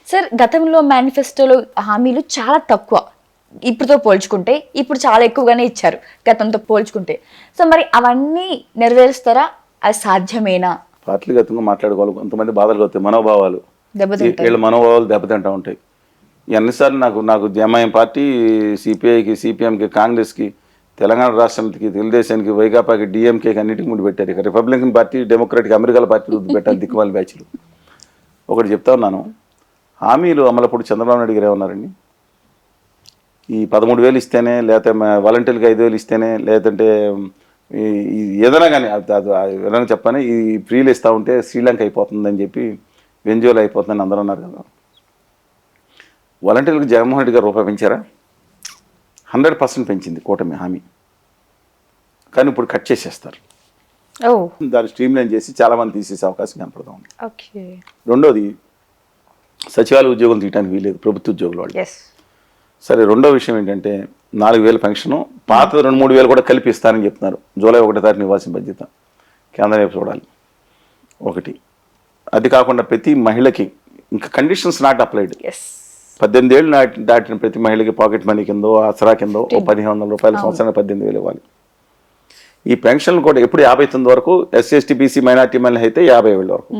Sir గతంలో మేనిఫెస్టోలో హామీలు చాలా తక్కువ, ఇప్పుడుతో పోల్చుకుంటే ఇప్పుడు చాలా ఎక్కువగానే ఇచ్చారు గతంతో పోల్చుకుంటే. సో మరి అవన్నీ నెరవేరుస్తారా? అది సాధ్యమేనా? పార్టీగతంగా మాట్లాడుకోవాలి, కొంతమంది బాధలు అవుతాయి, మనోభావాలు వీళ్ళ మనోభావాలు దెబ్బతింటూ ఉంటాయి. ఎన్నిసార్లు నాకు జేఎంఐఎం పార్టీ, సిపిఐకి, సిపిఎంకి, కాంగ్రెస్కి, తెలంగాణ రాష్ట్రానికి, తెలుగుదేశానికి, వైకాపాకి, డిఎంకేకి అన్నిటికీ ముందు పెట్టారు. ఇక రిపబ్లికన్ పార్టీ, డెమోక్రాటిక్ అమెరికాల పార్టీ పెట్టాలి దిక్కుమాలి బ్యాచ్లు. ఒకటి చెప్తా ఉన్నాను, హామీలు అమలప్పుడు చంద్రబాబు నాయుడు గారు ఏమన్నారండి, ఈ 13,000 ఇస్తేనే, లేకపోతే వాలంటీర్కి 5,000 ఇస్తేనే, లేదంటే ఏదైనా కానీ ఏదైనా చెప్పని ఈ ఫ్రీలు ఇస్తూ ఉంటే శ్రీలంక అయిపోతుందని చెప్పి, వెంజువల్ అయిపోతుందని అందరూ అన్నారు కదా. వాలంటీర్లకు జగన్మోహన్ రెడ్డి గారు రూపాయి పెంచారా? 100% పెంచింది కూటమి హామీ. కానీ ఇప్పుడు కట్ చేసేస్తారు. దాన్ని స్ట్రీమ్లైన్ చేసి చాలామంది తీసేసే అవకాశం కనపడతా ఉంది. రెండోది, సచివాలయ ఉద్యోగులు తీయడానికి వీలేదు, ప్రభుత్వ ఉద్యోగులు వాళ్ళు. సరే, రెండో విషయం ఏంటంటే 4,000 పెన్షను, పాత 2-3 కూడా కలిపి ఇస్తారని చెప్తున్నారు. జూలై 1వ తారీఖున ఇవ్వాల్సిన బాధ్యత కేంద్రం వైపు చూడాలి. ఒకటి అది కాకుండా ప్రతి మహిళకి ఇంకా కండిషన్స్ నాట్ అప్లైడ్. 18 ఏళ్ళు దాటిన ప్రతి మహిళకి పాకెట్ మనీ కిందో, ఆసరా కిందో 1,500 రూపాయల సంవత్సరానికి 18,000 ఇవ్వాలి. ఈ పెన్షన్లు కూడా ఎప్పుడు 59 వరకు, ఎస్సీ ఎస్టీ బీసీ మైనార్టీ మహిళ అయితే 50,000 వరకు.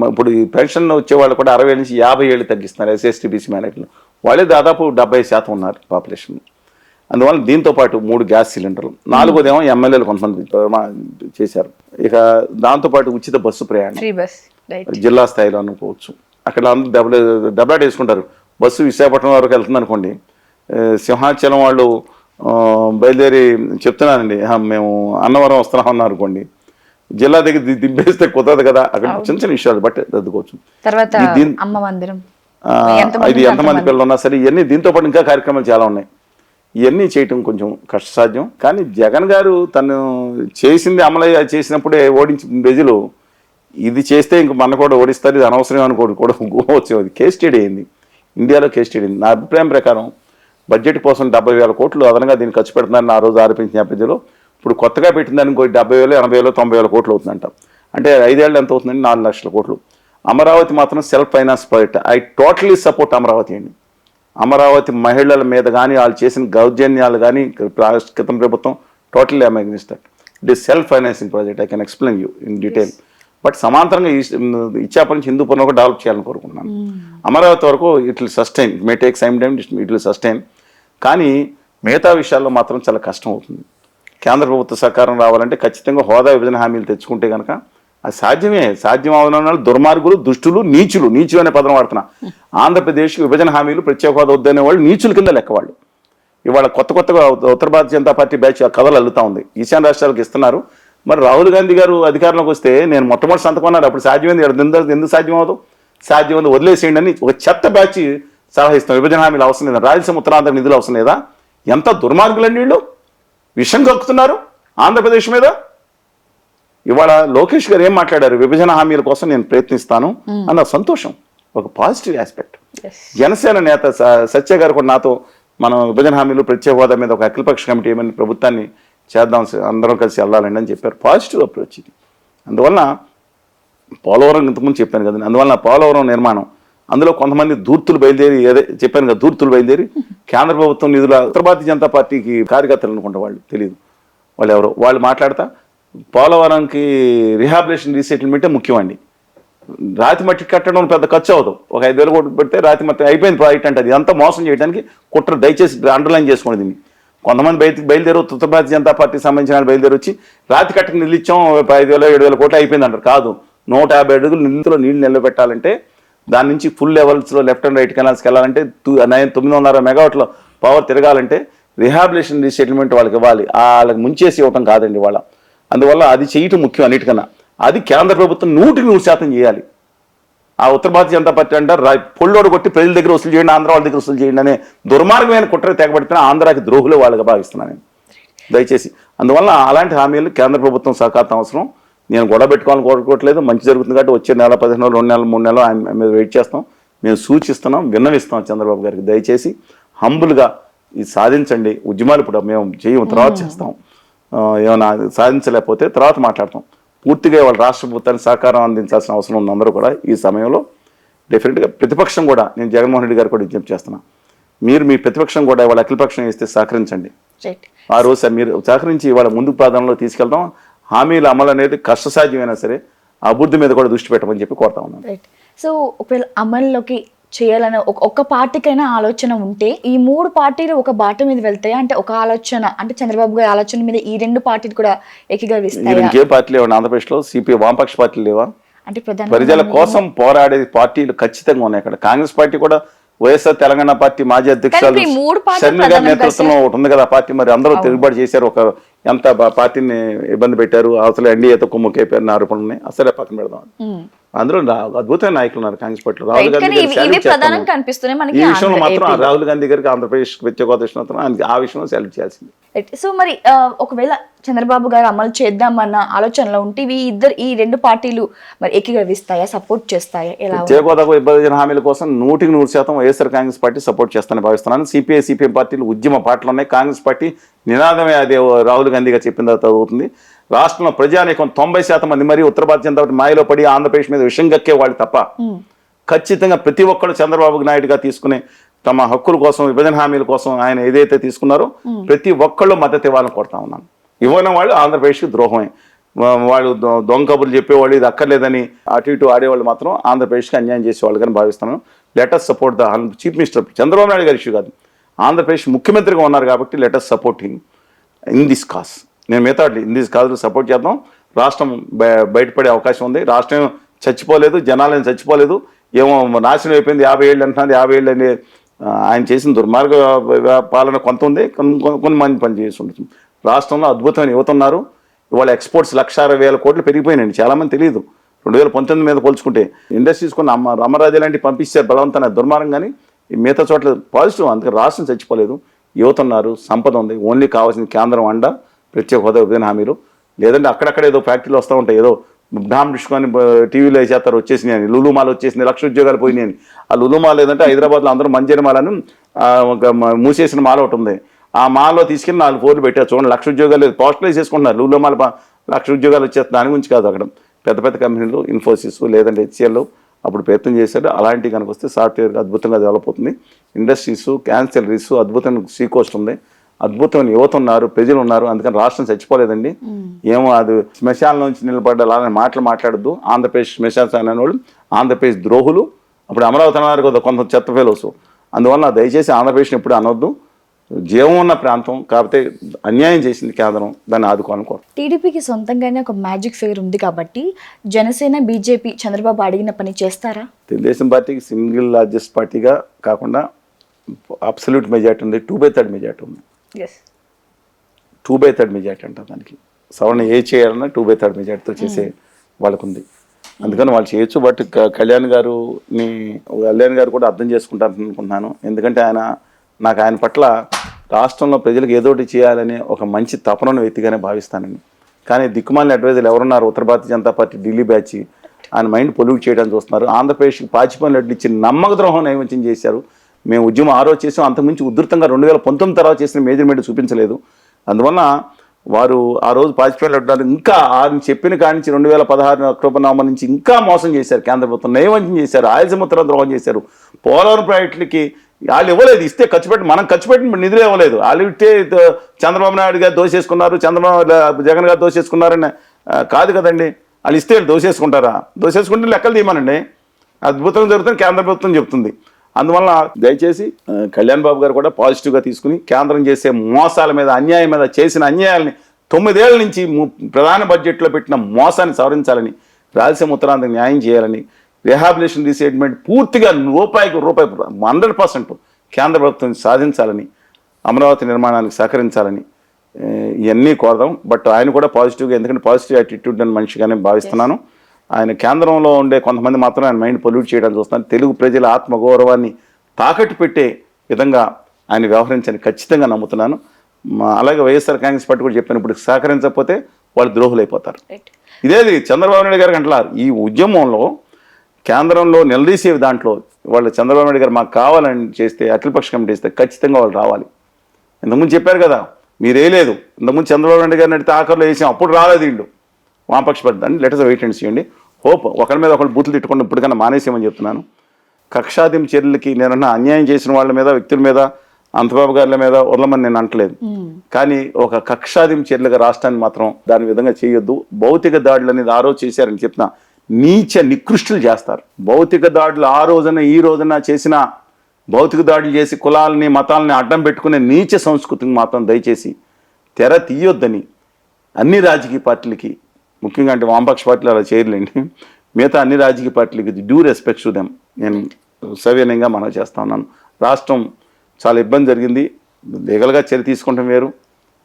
ఇప్పుడు ఈ పెన్షన్ వచ్చే వాళ్ళు కూడా 60 నుంచి 50 ఏళ్ళు తగ్గిస్తున్నారు. ఎస్సీ ఎస్టీ బీసీ మైనార్టీలు వాళ్ళే దాదాపు 70% ఉన్నారు పాపులేషన్. అందువల్ల దీంతో పాటు 3 గ్యాస్ సిలిండర్లు, 4వదేమో ఎమ్మెల్యేలు కొంతమంది చేశారు. ఇక దాంతోపాటు ఉచిత బస్సు ప్రయాణం జిల్లా స్థాయిలో అనుకోవచ్చు. అక్కడ అందరూ దెబ్బలాట వేసుకుంటారు. బస్సు విశాఖపట్నం వరకు వెళ్తుంది అనుకోండి, సింహాచలం వాళ్ళు బయలుదేరి చెప్తున్నానండి, మేము అన్నవరం వస్తున్నాం అన్నారు అనుకోండి, జిల్లా దగ్గర దింపేస్తే కుదరదు కదా. అక్కడ చిన్న చిన్న విషయాలు బట్టి రద్దుకోవచ్చు. ఇది ఎంతమంది పిల్లలు ఉన్నా సరే, ఇవన్నీ దీంతో పాటు ఇంకా కార్యక్రమాలు చాలా ఉన్నాయి. ఇవన్నీ చేయటం కొంచెం కష్టసాధ్యం. కానీ జగన్ గారు తను చేసింది అమలు చేసినప్పుడే ఓడించి ప్రజలు ఇది చేస్తే ఇంక మన కూడా ఓడిస్తారు, ఇది అనవసరం అనుకోడు కూడా వచ్చేది. కేస్ స్టడీ అయింది, ఇండియాలో కేస్ స్టడీ అయింది. నా అభిప్రాయం ప్రకారం బడ్జెట్ కోసం 70,000 కోట్లు అదనంగా దీన్ని ఖర్చు పెడుతున్నారని ఆ రోజు ఆరోపించిన నేపథ్యంలో ఇప్పుడు కొత్తగా పెట్టిందని ఇంకో 70,000, 80,000, 90,000 కోట్లు అవుతుందంట. అంటే 5 ఏళ్ళు ఎంత అవుతుందండి? 4 లక్షల కోట్లు. అమరావతి మాత్రం self finance project. I totally support Amaravati అండి. అమరావతి మహిళల మీద కానీ, వాళ్ళు చేసిన దౌర్జన్యాలు కానీ క్రితం ప్రభుత్వం totally I against that. It is self financing project. I can explain you in detail. But సమాంతరంగా ఇచ్చాప నుంచి హిందూపురం కూడా డెవలప్ చేయాలని కోరుకుంటున్నాను. అమరావతి వరకు it will sustain, may take some time, it will sustain. కానీ మిగతా విషయాల్లో మాత్రం చాలా కష్టం అవుతుంది. కేంద్ర ప్రభుత్వ సహకారం రావాలంటే ఖచ్చితంగా హోదా విభజన హామీలు తెచ్చుకుంటే కనుక అది సాధ్యమే. సాధ్యం అవన దుర్మార్గులు, దుష్టులు, నీచులు అనే పదం వాడుతున్నా. ఆంధ్రప్రదేశ్ విభజన హామీలు, ప్రత్యేక హోదా వద్దనే వాళ్ళు నీచుల కింద లెక్క వాళ్ళు. ఇవాళ కొత్తగా ఉత్తర భారతీయ జనతా పార్టీ బ్యాచ్ కథలు అల్లుతా ఉంది. ఈశాన్య రాష్ట్రాలకు ఇస్తున్నారు. మరి రాహుల్ గాంధీ గారు అధికారంలోకి వస్తే నేను మొట్టమొదటి సంతకం అన్నారు. అప్పుడు సాధ్యమైంది, ఎందుకు సాధ్యం అవ్వదు? సాధ్యమైంది, వదిలేసేయండి అని ఒక చెత్త బ్యాచ్ సలహా ఇస్తాం. విభజన హామీలు అవసరం లేదా? రాయలసీమ ఉత్తరాంధ్ర నిధులు అవసరం లేదా? ఎంత దుర్మార్గులండి వీళ్ళు, విషం కక్కుతున్నారు ఆంధ్రప్రదేశ్ మీద. ఇవాళ లోకేష్ గారు ఏం మాట్లాడారు? విభజన హామీల కోసం నేను ప్రయత్నిస్తాను అన్న సంతోషం, ఒక పాజిటివ్ ఆస్పెక్ట్. జనసేన నేత సత్య గారు కూడా నాతో మనం విభజన హామీలు, ప్రత్యేక హోదా మీద ఒక అఖిలపక్ష కమిటీ ఏమైనా ప్రభుత్వాన్ని చేద్దాం, అందరం కలిసి వెళ్ళాలండి అని చెప్పారు. పాజిటివ్ అప్రోచ్ ఇది. అందువల్ల పోలవరం ఇంతకుముందు చెప్పాను కదండి, అందువల్ల పోలవరం నిర్మాణం, అందులో కొంతమంది ధూర్తులు బయలుదేరి, చెప్పాను కదా, ధూర్తులు బయలుదేరి కేంద్ర ప్రభుత్వం నిధుల, ఉత్తర భారతీయ జనతా పార్టీకి కార్యకర్తలు అనుకుంటా, వాళ్ళు తెలియదు వాళ్ళు ఎవరో, వాళ్ళు మాట్లాడతా పోలవరంకి రిహాబిలేషన్ రీసెటిల్మెంటే ముఖ్యమండి. రాతి మట్టి కట్టడం పెద్ద ఖర్చు అవుతాం, ఒక 5,000 కోట్లు పెడితే రాతి మట్టి అయిపోయింది ప్రాజెక్ట్ అంటే. అది అంతా మోసం చేయడానికి కుట్ర. దయచేసి అండర్లైన్ చేసుకోండి దీన్ని. కొంతమంది బయలుదేరు, ఉత్తర భారతీయ జనతా పార్టీకి సంబంధించిన బయలుదేరి వచ్చి రాతి కట్టకు నిలిచాం, 5,000, 7,000 కోట్లు అయిపోయింది అంటారు. కాదు, 150 అడుగులు నిధులో నీళ్లు నిలబెట్టాలంటే, దాని నుంచి ఫుల్ లెవెల్స్లో లెఫ్ట్ అండ్ రైట్ కెనాల్స్కి వెళ్ళాలంటే, 960 మెగావాట్ల పవర్ తిరగాలంటే రిహాబిలేషన్ రీసెటిల్మెంట్ వాళ్ళకి ఇవ్వాలి. వాళ్ళకి ముంచేసి ఇవ్వటం కాదండి వాళ్ళ. అందువల్ల అది చేయటం ముఖ్యం అన్నిటికన్నా. అది కేంద్ర ప్రభుత్వం 100% చేయాలి. ఆ ఉత్తర భారతీయ జనతా పార్టీ అంటారు పొల్లోడు కొట్టి ప్రజల దగ్గర వసూలు చేయండి, ఆంధ్ర వాళ్ళ దగ్గర వసూలు చేయండి అనే దుర్మార్గమైన కుట్ర తెగబడుతున్నా ఆంధ్రాకి ద్రోహులు వాళ్ళగా భావిస్తున్నాను నేను, దయచేసి. అందువల్ల అలాంటి హామీలు కేంద్ర ప్రభుత్వం సహకారం అవసరం. నేను గొడవ పెట్టుకోవాలని కోరుకోవట్లేదు. మంచి జరుగుతుంది కాబట్టి వచ్చే నెల, 15 నెలలు, 2 నెలలు, 3 నెలలు ఆయన మీద వెయిట్ చేస్తాం. మేము సూచిస్తున్నాం, విన్నవిస్తాం చంద్రబాబు గారికి. దయచేసి హంబుల్గా ఇది సాధించండి. ఉద్యమాలు ఇప్పుడు మేము చేయము, తర్వాత చేస్తాం. ఏమైనా సాధించలేకపోతే తర్వాత మాట్లాడతాం. పూర్తిగా వాళ్ళ రాష్ట్ర ప్రభుత్వానికి సహకారం అందించాల్సిన అవసరం ఉంది అందరూ కూడా ఈ సమయంలో. డెఫినెట్గా ప్రతిపక్షం కూడా నేను జగన్మోహన్ రెడ్డి గారు కూడా విజ్ఞప్తి చేస్తున్నా, మీరు మీ ప్రతిపక్షం కూడా ఇవాళ అఖిలపక్షం ఇస్తే సహకరించండి. ఆ రోజు సార్ మీరు సహకరించి ఇవాళ ముందు ప్రాధాన్యంలో తీసుకెళ్తాం. హామీల అమలు అనేది కష్టసాధ్యమైనా సరే అభివృద్ధి మీద కూడా దృష్టి పెట్టమని చెప్పి కోరుతా ఉన్నాను. సో ఒకవేళ అమల్లోకి చేయాలని ఒక్క పార్టీకైనా ఆలోచన ఉంటే ఈ 3 పార్టీలు ఒక బాట మీద వెళ్తాయా? అంటే ఒక ఆలోచన అంటే చంద్రబాబు గారి ఆలోచన మీద ఈ 2 పార్టీలు కూడా ఏకీభవిస్తాయా? ఇంకే పార్టీ లేవా ఆంధ్రప్రదేశ్లో? సిపిఐ వామపక్ష పార్టీలు లేవా? అంటే ప్రజల కోసం పోరాడే పార్టీలు ఖచ్చితంగా ఉన్నాయి. అక్కడ కాంగ్రెస్ పార్టీ కూడా వైఎస్ఆర్ తెలంగాణ పార్టీ మాజీ అధ్యక్షురాలు షర్మిల గారి నేతృత్వంలో ఒకటి ఉంది కదా పార్టీ. మరి అందరూ తిరుగుబాటు చేశారు, ఒక ఎంత పార్టీని ఇబ్బంది పెట్టారు, అసలు ఎన్డీఏతో కుమ్ముకైపోయిన ఆరోపణలు ఉన్నాయి. అసలే పక్కన పెడదాం. అందులో అద్భుతమైన నాయకులు ఉన్నారు కాంగ్రెస్ పార్టీలో. రాహుల్ గాంధీ ఈ విషయంలో మాత్రం రాహుల్ గాంధీ గారికి ఆంధ్రప్రదేశ్ ప్రత్యేక హోదా ఇచ్చినందుకు ఆ విషయంలో సెలెక్ట్ చేయాల్సింది. సో మరి ఒకవేళ చంద్రబాబు గారు అమలు చేద్దామన్న ఆలోచనలో ఉంటే ఈ 2 పార్టీలు మరి ఏకీభవిస్తాయా, సపోర్ట్ చేస్తాయా? ప్రత్యేక హోదాకు విభజన హామీల కోసం 100% వైఎస్ఆర్ కాంగ్రెస్ పార్టీ సపోర్ట్ చేస్తానని భావిస్తున్నాను. సిపిఐ సిపిఎం పార్టీలు ఉద్యమ పార్టీలు ఉన్నాయి. కాంగ్రెస్ పార్టీ నినాదమే అదే రాహుల్ గాంధీ గారు చెప్పిన తర్వాత అవుతుంది. రాష్ట్రంలో ప్రజానీకం 90% మంది మరి ఉత్తర భారత జనతా పార్టీ మాయలో పడి ఆంధ్రప్రదేశ్ మీద విషం గక్కే వాళ్ళు తప్ప ఖచ్చితంగా ప్రతి ఒక్కరు చంద్రబాబు నాయుడుగా తీసుకునే తమ హక్కుల కోసం విభజన హామీల కోసం ఆయన ఏదైతే తీసుకున్నారో ప్రతి ఒక్కళ్ళు మద్దతు ఇవ్వాలని కోరుతా ఉన్నాను. ఇవ్వని వాళ్ళు ఆంధ్రప్రదేశ్కి ద్రోహమే. వాళ్ళు దొంగ కబుర్లు చెప్పేవాళ్ళు, ఇది అక్కర్లేదని అటు ఇటు ఆడేవాళ్ళు మాత్రం ఆంధ్రప్రదేశ్కి అన్యాయం చేసేవాళ్ళు కానీ భావిస్తున్నాను. Let us support the chief minister Chandrababu Naidu గారి ఇష్యూ కాదు, ఆంధ్రప్రదేశ్ ముఖ్యమంత్రిగా ఉన్నారు కాబట్టి let us support him in this cause. నేను మిగతా ఇన్ దిస్ కాజ్లో సపోర్ట్ చేద్దాం. రాష్ట్రం బయటపడే అవకాశం ఉంది. రాష్ట్రం చచ్చిపోలేదు, జనాలను చచ్చిపోలేదు, ఏమో నాశనం అయిపోయింది. 50 ఏళ్ళు అంటున్నది. 50 ఏళ్ళు అని ఆయన చేసిన దుర్మార్గ పాలన కొంత ఉంది, కొన్ని మంది పని చేసి ఉంటుంది. రాష్ట్రంలో అద్భుతమైన యువత ఉన్నారు. ఇవాళ ఎక్స్పోర్ట్స్ 1,60,000 కోట్లు పెరిగిపోయినాయండి. చాలామంది తెలియదు. 2019 మీద పోల్చుకుంటే ఇండస్ట్రీస్ కొన్ని అమరాజు లాంటివి పంపిస్తే బలవంతమైన దుర్మార్గం, కానీ మిగతా చోట్ల పాజిటివ్. అందుకే రాష్ట్రం చచ్చిపోలేదు, యువత ఉన్నారు, సంపద ఉంది. ఓన్లీ కావాల్సిన కేంద్రం అండ ప్రత్యేక హోదా విభజన హామీలు. లేదంటే అక్కడక్కడ ఏదో ఫ్యాక్టరీలు వస్తూ ఉంటాయి, ఏదో డామ్ డిస్కొని టీవీలో వేసేస్తారు వచ్చేసినాయి అని, లులుమాలు వచ్చేసింది, 1,00,000 ఉద్యోగాలు పోయినాయి అని. ఆ లులుమాల్ లేదంటే హైదరాబాద్లో అందరూ మంజరి మాలని మూసేసిన మాల ఒకటి ఉంది. ఆ మాల్లో తీసుకెళ్ళి 4 ఫ్లోర్లు పెట్టారు. చూడండి, 1,00,000 ఉద్యోగాలు లేదు, పోస్టలైజ్ చేసుకుంటున్నారు. లులుమాల 1,00,000 ఉద్యోగాలు వచ్చేస్తుంది. దాని గురించి కాదు, అక్కడ పెద్ద పెద్ద కంపెనీలు ఇన్ఫోసిస్ లేదంటే హెచ్సిఎల్ అప్పుడు ప్రయత్నం చేశారు. అలాంటివి కనుక వస్తే సాఫ్ట్వేర్ అద్భుతంగా డెవలప్ అవుతుంది. ఇండస్ట్రీస్, క్యాన్సలరీస్ అద్భుతమైన సీకోస్ట్ ఉంది, అద్భుతమైన యువత ఉన్నారు, ప్రజలు ఉన్నారు. అందుకని రాష్ట్రం చచ్చిపోలేదండి. ఏమో అది శ్మశాల నుంచి నిలబడ్డ అలానే మాటలు మాట్లాడద్దు. ఆంధ్రప్రదేశ్ శ్మశాన అనేవాళ్ళు ఆంధ్రప్రదేశ్ ద్రోహులు. అప్పుడు అమరావతి అన్నారు కదా కొంత చెత్త ఫెలోస్. అందువల్ల దయచేసి ఆంధ్రప్రదేశ్ని ఎప్పుడు అనొద్దు. జీవం ఉన్న ప్రాంతం కాకపోతే అన్యాయం చేసింది కేంద్రం, దాన్ని ఆదుకోవాలనుకోరు. టీడీపీకి సొంతంగానే ఒక మ్యాజిక్ ఫిగర్ ఉంది కాబట్టి జనసేన, బీజేపీ చంద్రబాబు అడిగిన పని చేస్తారా? తెలుగుదేశం పార్టీకి సింగిల్ లార్జెస్ట్ పార్టీగా కాకుండా అబ్సల్యూట్ మెజార్టీ ఉంది, 2/3 మెజార్టీ ఉంది. 2/3 మెజార్టీ అంటారు దానికి. సవరణ ఏ చేయాలన్నా 2/3 మెజార్టీతో చేసే వాళ్ళకు ఉంది. అందుకని వాళ్ళు చేయొచ్చు. బట్ కళ్యాణ్ గారు కూడా అర్థం చేసుకుంటారు అనుకుంటున్నాను. ఎందుకంటే ఆయన పట్ల రాష్ట్రంలో ప్రజలకు ఏదో ఒకటి చేయాలనే ఒక మంచి తపనను వ్యక్తిగానే భావిస్తానని. కానీ దిక్కుమాలిన అడ్వైజర్లు ఎవరున్నారు? ఉత్తర భారతీయ జనతా పార్టీ ఢిల్లీ బ్యాచ్ ఆయన మైండ్ పొల్యూట్ చేయడానికి చూస్తున్నారు. ఆంధ్రప్రదేశ్కి పాచిపోయిన అడ్లు ఇచ్చి నమ్మక ద్రోహం నైవేద్యం చేశారు. మేము ఉద్యమం ఆ రోజు చేసాం, అంతకుమించి ఉధృతంగా 2019 తర్వాత చేసిన మేజర్మెంట్ చూపించలేదు. అందువల్ల వారు ఆ రోజు పాచిపోయిన అడ్డాలు ఇంకా ఆయన చెప్పిన కాడి నుంచి 2016 అక్టోబర్ నవంబర్ నుంచి ఇంకా మోసం చేశారు. కేంద్ర ప్రభుత్వం నైవేద్యం చేశారు, ఆయసముద్ర ద్రోహం చేశారు. పోలవరం ప్రాజెక్టులకి వాళ్ళు ఇవ్వలేదు, ఇస్తే మనం ఖర్చు పెట్టిన నిధులు ఇవ్వలేదు. వాళ్ళు ఇస్తే చంద్రబాబు నాయుడు గారు దోసేసుకున్నారు, జగన్ గారు దోసేసుకున్నారని కాదు కదండి. వాళ్ళు ఇస్తే దోసేసుకుంటారా? దోసేసుకుంటే లెక్కలు తీయమనండి. అద్భుతంగా జరుగుతుంది, కేంద్ర ప్రభుత్వం చెప్తుంది. అందువల్ల దయచేసి కళ్యాణ్ బాబు గారు కూడా పాజిటివ్గా తీసుకుని కేంద్రం చేసే మోసాల మీద, అన్యాయం మీద, చేసిన అన్యాయాలని 9 ఏళ్ల నుంచి ప్రధాన బడ్జెట్లో పెట్టిన మోసాన్ని సవరించాలని, రాయలసీమ ఉత్తరాంధ్రకు న్యాయం చేయాలని, రిహాబిలిటేషన్ రీసెటిల్మెంట్ పూర్తిగా రూపాయి 100% కేంద్ర ప్రభుత్వం సాధించాలని, అమరావతి నిర్మాణానికి సహకరించాలని ఇవన్నీ కోరదాం. బట్ ఆయన కూడా పాజిటివ్గా, ఎందుకంటే పాజిటివ్ యాటిట్యూడ్ అని మనిషిగానే భావిస్తున్నాను. ఆయన కేంద్రంలో ఉండే కొంతమంది మాత్రం ఆయన మైండ్ పొల్యూట్ చేయడానికి చూస్తున్నారు. తెలుగు ప్రజల ఆత్మగౌరవాన్ని తాకట్టు పెట్టే విధంగా ఆయన వ్యవహరించని ఖచ్చితంగా నమ్ముతున్నాను. అలాగే వైఎస్ఆర్ కాంగ్రెస్ పార్టీ కూడా చెప్పాను, ఇప్పుడు సహకరించకపోతే వాళ్ళు ద్రోహులు అయిపోతారు. ఇదేది చంద్రబాబు నాయుడు గారికి అంటున్నారు. ఈ ఉద్యమంలో కేంద్రంలో నిలదీసే దాంట్లో వాళ్ళు చంద్రబాబు నాయుడు గారు మాకు కావాలని చేస్తే, అఖిలపక్ష కమిటీ ఇస్తే ఖచ్చితంగా వాళ్ళు రావాలి. ఇంతకుముందు చెప్పారు కదా, మీరు వేయలేదు. ఇంతకుముందు చంద్రబాబు నాయుడు గారిని అడిగితే ఆఖరిలో వేసాం, అప్పుడు రాలేదు వీళ్ళు వామపక్ష పద్ధతి. Let us wait and see అండి. హోప్ ఒకరి మీద ఒకళ్ళు బూతులు తిట్టుకుని ఇప్పటికన్నా మానేసేమని చెప్తున్నాను. కక్షాదిం చర్యలకి నేనన్నా అన్యాయం చేసిన వాళ్ళ మీద, వ్యక్తుల మీద, అంతబాబు గారి మీద వదలమని నేను అంటలేదు. కానీ ఒక కక్షాదిం చర్యలుగా రాష్ట్రాన్ని మాత్రం దాని విధంగా చేయొద్దు. భౌతిక దాడులు అనేది ఆ రోజు చేశారని చెప్తున్నా, నీచ నికృష్టులు చేస్తారు. భౌతిక దాడులు ఆ రోజున ఈ రోజున చేసిన భౌతిక దాడులు చేసి కులాలని మతాలని అడ్డం పెట్టుకునే నీచ సంస్కృతిని మాత్రం దయచేసి తెర తీయొద్దని అన్ని రాజకీయ పార్టీలకి, ముఖ్యంగా అంటే వామపక్ష పార్టీలు అలా చేయలేండి, మిగతా అన్ని రాజకీయ పార్టీలకి డ్యూ రెస్పెక్ట్ టు దెమ్ నేను సవినయంగా మనం చేస్తా ఉన్నాను. రాష్ట్రం చాలా ఇబ్బంది జరిగింది, లీగల్గా చర్య తీసుకుంటాం వేరు,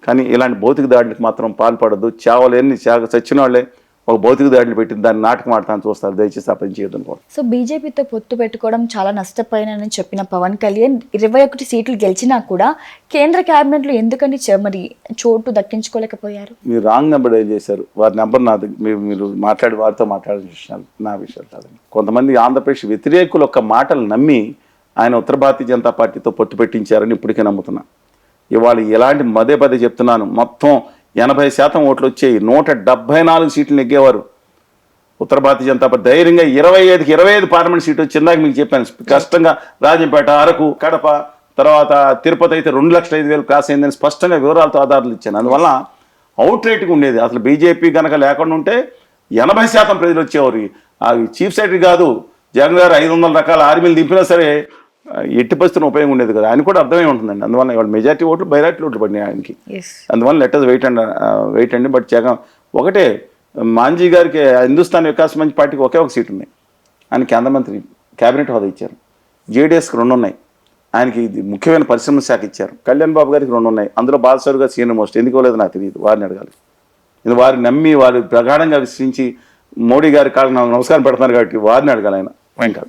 కానీ ఇలాంటి భౌతిక దాడులకు మాత్రం పాల్పడద్దు. చావలేని చచ్చిన వాళ్ళే ఒక భౌతిక దాడులు పెట్టి దాన్ని నాటకం ఆడతాను చూస్తారు. దయచేసి ఆ పని చేయొద్దు అనుకోండి. సో బీజేపీతో పొత్తు పెట్టుకోవడం చాలా నష్టపోయినని చెప్పిన పవన్ కళ్యాణ్ 21 సీట్లు గెలిచినా కూడా కేంద్ర క్యాబినెట్లో ఎందుకని మరి చోటు దక్కించుకోలేకపోయారు? మీరు రాంగ్ నెంబర్ డైల్ చేశారు. వారి నెంబర్ నాది, మీరు మాట్లాడి వారితో మాట్లాడిన విషయాలు నా విషయాలు కాదండి. కొంతమంది ఆంధ్రప్రదేశ్ వ్యతిరేకులు ఒక మాటలు నమ్మి ఆయన ఉత్తర భారతీయ జనతా పార్టీతో పొత్తు పెట్టించారని ఇప్పటికే నమ్ముతున్నా. ఇవాళ ఎలాంటి పదే చెప్తున్నాను, మొత్తం 80% ఓట్లు వచ్చాయి. 174 సీట్లు నెగ్గేవారు ఉత్తర భారతీయ జనతా పార్టీ. ధైర్యంగా 25 పార్లమెంట్ సీట్లు వచ్చిందాక మీకు చెప్పాను. కష్టంగా రాజంపేట, అరకు, కడప, తర్వాత తిరుపతి అయితే 2,05,000 క్రాస్ అయిందని స్పష్టంగా వివరాలతో ఆధారాలు ఇచ్చాను. అందువల్ల అవుట్ రేట్గా ఉండేది. అసలు బీజేపీ కనుక లేకుండా ఉంటే 80% ప్రజలు వచ్చేవారు. అవి చీఫ్ సెక్రటరీ కాదు, జగన్ గారు 500 రకాల ఆర్మీలు దింపినా సరే ఎట్టి పరిస్థితున్న ఉపయోగం ఉండేది కదా. ఆయన కూడా అర్థమై ఉంటుందండి. అందువల్ల ఇవాళ మెజార్టీ ఓట్లు బైరాటీ ఓట్లు పడినాయి ఆయనకి. అందువల్ల లెటర్స్ వెయిట్ అండి. బట్ జగన్ ఒకటే, మాంజీ గారికి హిందుస్థాన్ వికాస్ మంచి పార్టీకి ఒకే ఒక సీట్ ఉన్నాయి. ఆయన కేంద్ర మంత్రి క్యాబినెట్ హోదా ఇచ్చారు. జేడీఎస్కి 2 ఉన్నాయి. ఆయనకి ఇది ముఖ్యమైన పరిశ్రమ శాఖ ఇచ్చారు. కళ్యాణ్ బాబు గారికి 2 ఉన్నాయి. అందులో బాలసారు గారు సీనియర్ మోస్ట్. ఎందుకు లేదు నాకు తెలియదు, వారిని అడగాలి. ఇది వారిని నమ్మి వారు ప్రగాఢంగా విశ్వసించి మోడీ గారి కాళ్ళకి నమస్కారం పెడుతున్నారు కాబట్టి వారిని అడగాలి. ఆయన కాదు.